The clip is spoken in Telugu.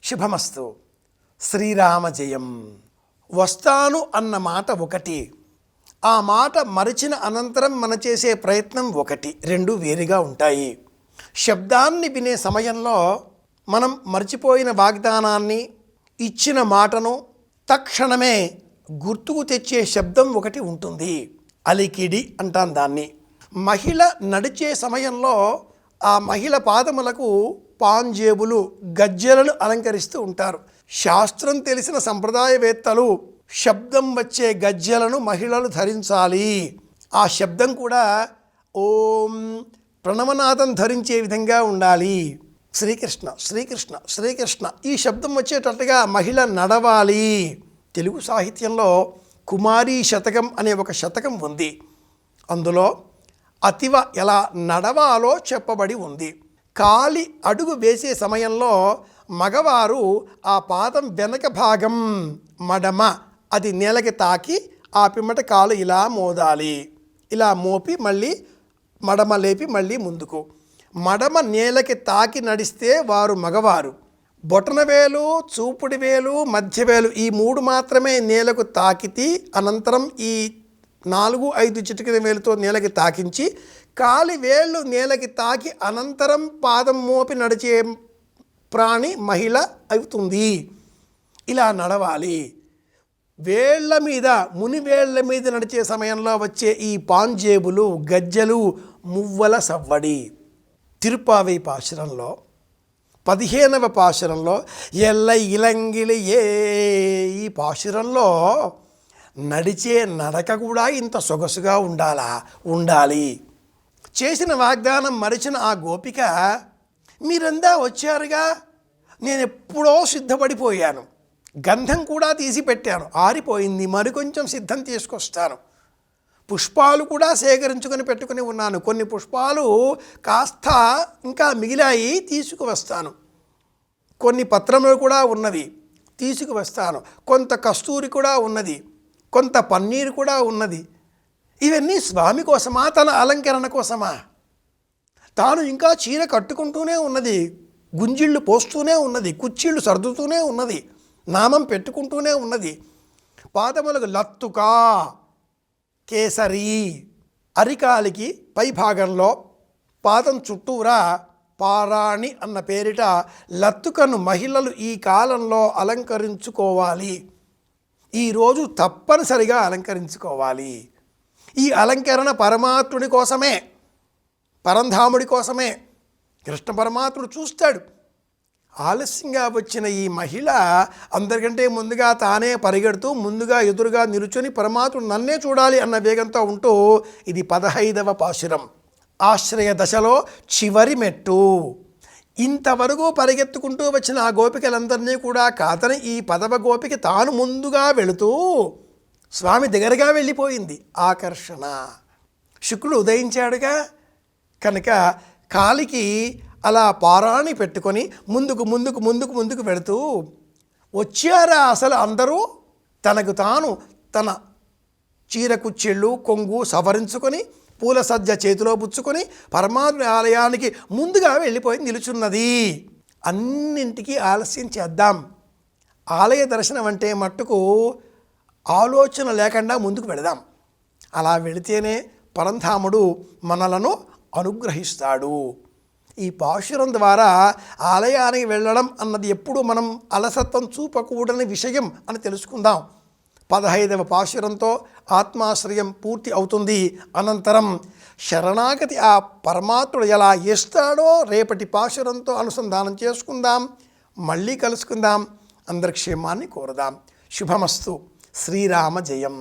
శుభమస్తు. శ్రీరామ జయం. వస్తాను అన్న మాట ఒకటి, ఆ మాట మరిచిన అనంతరం మనం చేసే ప్రయత్నం ఒకటి, రెండు వేరుగా ఉంటాయి. శబ్దాన్ని వినే సమయంలో మనం మర్చిపోయిన వాగ్దానాన్ని, ఇచ్చిన మాటను తక్షణమే గుర్తుకు తెచ్చే శబ్దం ఒకటి ఉంటుంది. అలికిడి అంటాం దాన్ని. మహిళ నడిచే సమయంలో ఆ మహిళ పాదములకు పాంజేబులు, గజ్జెలను అలంకరిస్తూ ఉంటారు. శాస్త్రం తెలిసిన సంప్రదాయవేత్తలు శబ్దం వచ్చే గజ్జెలను మహిళలు ధరించాలి. ఆ శబ్దం కూడా ఓం ప్రణవనాదం ధరించే విధంగా ఉండాలి. శ్రీకృష్ణ శ్రీకృష్ణ శ్రీకృష్ణ ఈ శబ్దం వచ్చేటట్టుగా మహిళ నడవాలి. తెలుగు సాహిత్యంలో కుమారీ శతకం అనే ఒక శతకం ఉంది. అందులో అతివ ఎలా నడవాలో చెప్పబడి ఉంది. కాలి అడుగు వేసే సమయంలో మగవారు ఆ పాదం వెనక భాగం మడమ అది నేలకి తాకి ఆ పిమ్మట కాలు ఇలా మోదాలి. ఇలా మోపి మళ్ళీ మడమ లేపి మళ్ళీ ముందుకు. మడమ నేలకి తాకి నడిస్తే వారు మగవారు. బొటనవేలు, చూపుడు వేలు, మధ్యవేలు ఈ మూడు మాత్రమే నేలకు తాకితి అనంతరం ఈ 4-5 చిటికెన వేలుతో నేలకి తాకించి కాలి వేళ్ళు నేలకి తాకి అనంతరం పాదం మోపి నడిచే ప్రాణి మహిళ అవుతుంది. ఇలా నడవాలి. వేళ్ల మీద, మునివేళ్ల మీద నడిచే సమయంలో వచ్చే ఈ పాంజేబులు, గజ్జెలు మువ్వల సవ్వడి. తిరుపావై పాశురంలో 15వ పాశురంలో ఎల్ల ఇలంగిలి ఏ ఈ పాశురంలో నడిచే నడక కూడా ఇంత సొగసుగా ఉండాలి. చేసిన వాగ్దానం మరిచిన ఆ గోపిక, మీరంతా వచ్చారుగా, నేను ఎప్పుడో సిద్ధపడిపోయాను, గంధం కూడా తీసి పెట్టాను, ఆరిపోయింది, మరికొంచెం సిద్ధం తీసుకొస్తాను, పుష్పాలు కూడా సేకరించుకొని పెట్టుకుని ఉన్నాను, కొన్ని పుష్పాలు కాస్త ఇంకా మిగిలాయి తీసుకువస్తాను, కొన్ని పత్రములు కూడా ఉన్నవి తీసుకువస్తాను, కొంత కస్తూరి కూడా ఉన్నది, కొంత పన్నీరు కూడా ఉన్నది. ఇవన్నీ స్వామి కోసమా, తన అలంకరణ కోసమా? తాను ఇంకా చీర కట్టుకుంటూనే ఉన్నది, గుంజిళ్ళు పోస్తూనే ఉన్నది, కుచ్చిళ్ళు సర్దుతూనే ఉన్నది, నామం పెట్టుకుంటూనే ఉన్నది. పాదములకు లత్తుకా కేసరి, అరికాలికి పై భాగంలో పాదం చుట్టూరా పారాణి అన్న పేరిట లత్తుకను మహిళలు ఈ కాలంలో అలంకరించుకోవాలి. ఈరోజు తప్పనిసరిగా అలంకరించుకోవాలి. ఈ అలంకరణ పరమాత్ముడి కోసమే, పరంధాముడి కోసమే. కృష్ణ పరమాత్ముడు చూస్తాడు. ఆలస్యంగా వచ్చిన ఈ మహిళ అందరికంటే ముందుగా తానే పరిగెడుతూ ముందుగా ఎదురుగా నిలుచొని పరమాత్ముడు నన్నే చూడాలి అన్న వేగంతో ఉంటూ, ఇది 15వ పాశురం, ఆశ్రయ దశలో చివరి మెట్టు. ఇంతవరకు పరిగెత్తుకుంటూ వచ్చిన ఆ గోపికలందరినీ కూడా కాతని ఈ 10వ గోపిక తాను ముందుగా వెళుతూ స్వామి దగ్గరగా వెళ్ళిపోయింది. ఆకర్షణ. శుక్రుడు ఉదయించాడుగా కనుక కాలికి అలా పారాణి పెట్టుకొని ముందుకు ముందుకు ముందుకు ముందుకు వెళుతూ వచ్చారా అసలు అందరూ. తనకు తాను తన చీర కుచ్చిళ్ళు, కొంగు సవరించుకొని పూల సజ్జ చేతిలో పుచ్చుకొని పరమాత్మ ఆలయానికి ముందుగా వెళ్ళిపోయి నిలుచున్నది. అన్నింటికీ ఆలస్యం చేద్దాం. ఆలయ దర్శనం అంటే మట్టుకు ఆలోచన లేకుండా ముందుకు వెళదాం. అలా వెళితేనే పరంధాముడు మనలను అనుగ్రహిస్తాడు. ఈ పాశురం ద్వారా ఆలయానికి వెళ్ళడం అన్నది ఎప్పుడు మనం అలసత్వం చూపకూడని విషయం అని తెలుసుకుందాం. 15వ పాశురంతో ఆత్మాశ్రయం పూర్తి అవుతుంది. అనంతరం శరణాగతి ఆ పరమాత్ముడు ఎలా ఇస్తాడో రేపటి పాశురంతో అనుసంధానం చేసుకుందాం. మళ్ళీ కలుసుకుందాం. అందరి క్షేమాన్ని కోరదాం. శుభమస్తు. శ్రీరామ జయం.